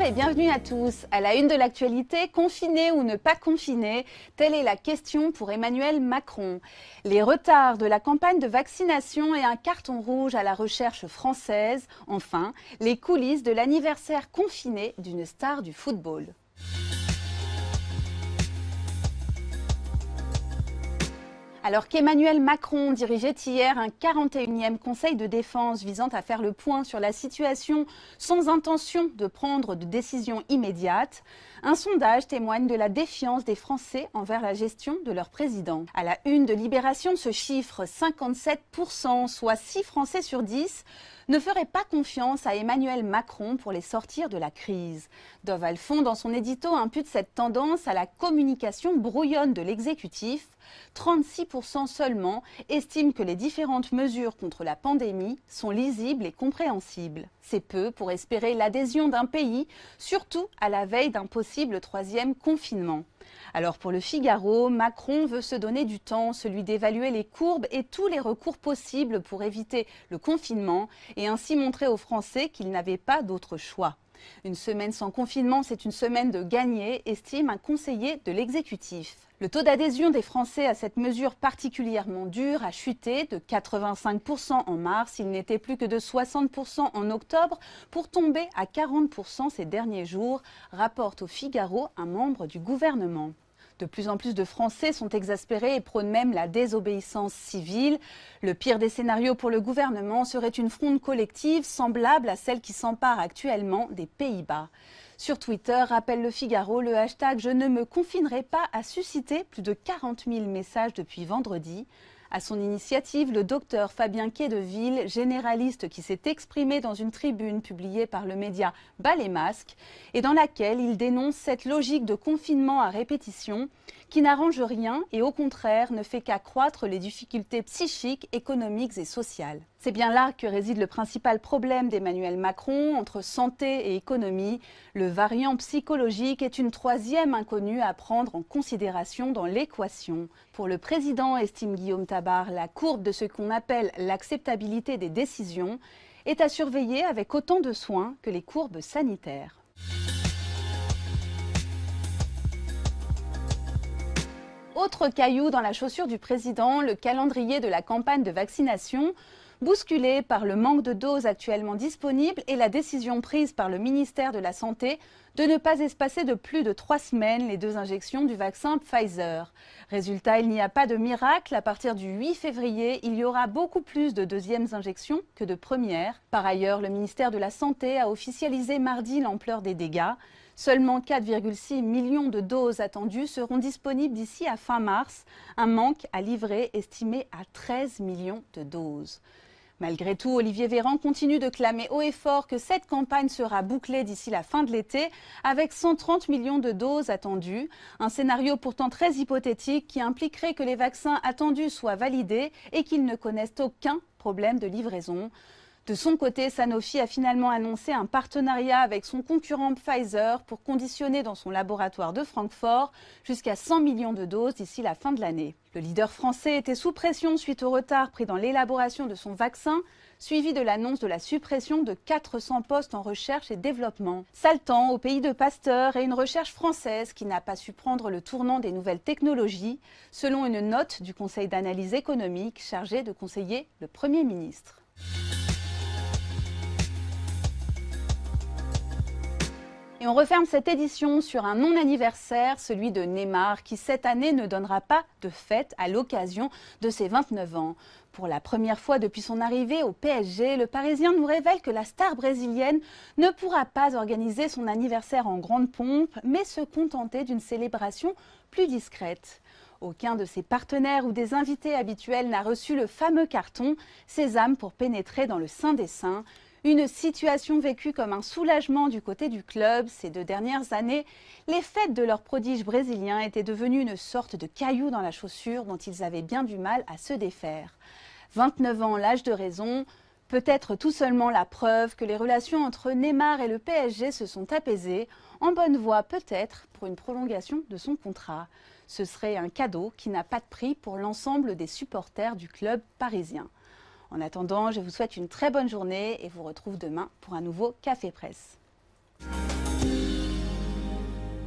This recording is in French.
et bienvenue à tous. À la une de l'actualité, confiné ou ne pas confiné, telle est la question pour Emmanuel Macron. Les retards de la campagne de vaccination et un carton rouge à la recherche française. Enfin, les coulisses de l'anniversaire confiné d'une star du football. Alors qu'Emmanuel Macron dirigeait hier un 41e Conseil de défense visant à faire le point sur la situation sans intention de prendre de décision immédiate, un sondage témoigne de la défiance des Français envers la gestion de leur président. À la une de Libération, ce chiffre, 57%, soit 6 Français sur 10, ne feraient pas confiance à Emmanuel Macron pour les sortir de la crise. Dov Alphon, dans son édito, impute cette tendance à la communication brouillonne de l'exécutif. 36% seulement estiment que les différentes mesures contre la pandémie sont lisibles et compréhensibles. C'est peu pour espérer l'adhésion d'un pays, surtout à la veille d'un possible 3e confinement. Alors pour le Figaro, Macron veut se donner du temps, celui d'évaluer les courbes et tous les recours possibles pour éviter le confinement et ainsi montrer aux Français qu'ils n'avaient pas d'autre choix. Une semaine sans confinement, c'est une semaine de gagner, estime un conseiller de l'exécutif. Le taux d'adhésion des Français à cette mesure particulièrement dure a chuté de 85% en mars. Il n'était plus que de 60% en octobre pour tomber à 40% ces derniers jours, rapporte au Figaro un membre du gouvernement. De plus en plus de Français sont exaspérés et prônent même la désobéissance civile. Le pire des scénarios pour le gouvernement serait une fronde collective semblable à celle qui s'empare actuellement des Pays-Bas. Sur Twitter, rappelle le Figaro, le hashtag « Je ne me confinerai pas » a suscité plus de 40 000 messages depuis vendredi. À son initiative, le docteur Fabien Quai-de-Ville, généraliste qui s'est exprimé dans une tribune publiée par le média Bas les masques, et dans laquelle il dénonce cette logique de confinement à répétition qui n'arrange rien et au contraire ne fait qu'accroître les difficultés psychiques, économiques et sociales. C'est bien là que réside le principal problème d'Emmanuel Macron entre santé et économie. Le variant psychologique est une 3e inconnue à prendre en considération dans l'équation. Pour le président, estime Guillaume Tabar, la courbe de ce qu'on appelle l'acceptabilité des décisions est à surveiller avec autant de soin que les courbes sanitaires. Autre caillou dans la chaussure du président, le calendrier de la campagne de vaccination, bousculé par le manque de doses actuellement disponibles et la décision prise par le ministère de la Santé de ne pas espacer de plus de 3 semaines les 2 injections du vaccin Pfizer. Résultat, il n'y a pas de miracle. À partir du 8 février, il y aura beaucoup plus de 2e injections que de premières. Par ailleurs, le ministère de la Santé a officialisé mardi l'ampleur des dégâts. Seulement 4,6 millions de doses attendues seront disponibles d'ici à fin mars, un manque à livrer estimé à 13 millions de doses. Malgré tout, Olivier Véran continue de clamer haut et fort que cette campagne sera bouclée d'ici la fin de l'été avec 130 millions de doses attendues. Un scénario pourtant très hypothétique qui impliquerait que les vaccins attendus soient validés et qu'ils ne connaissent aucun problème de livraison. De son côté, Sanofi a finalement annoncé un partenariat avec son concurrent Pfizer pour conditionner dans son laboratoire de Francfort jusqu'à 100 millions de doses d'ici la fin de l'année. Le leader français était sous pression suite au retard pris dans l'élaboration de son vaccin, suivi de l'annonce de la suppression de 400 postes en recherche et développement. Sale temps au pays de Pasteur et une recherche française qui n'a pas su prendre le tournant des nouvelles technologies, selon une note du Conseil d'analyse économique chargé de conseiller le Premier ministre. Et on referme cette édition sur un non-anniversaire, celui de Neymar, qui cette année ne donnera pas de fête à l'occasion de ses 29 ans. Pour la première fois depuis son arrivée au PSG, le Parisien nous révèle que la star brésilienne ne pourra pas organiser son anniversaire en grande pompe, mais se contenter d'une célébration plus discrète. Aucun de ses partenaires ou des invités habituels n'a reçu le fameux carton Sésame pour pénétrer dans le sein des saints. Une situation vécue comme un soulagement du côté du club. Ces 2 dernières années, les fêtes de leur prodige brésilien étaient devenues une sorte de caillou dans la chaussure dont ils avaient bien du mal à se défaire. 29 ans, l'âge de raison, peut-être tout seulement la preuve que les relations entre Neymar et le PSG se sont apaisées, en bonne voie peut-être pour une prolongation de son contrat. Ce serait un cadeau qui n'a pas de prix pour l'ensemble des supporters du club parisien. En attendant, je vous souhaite une très bonne journée et vous retrouve demain pour un nouveau Café Presse.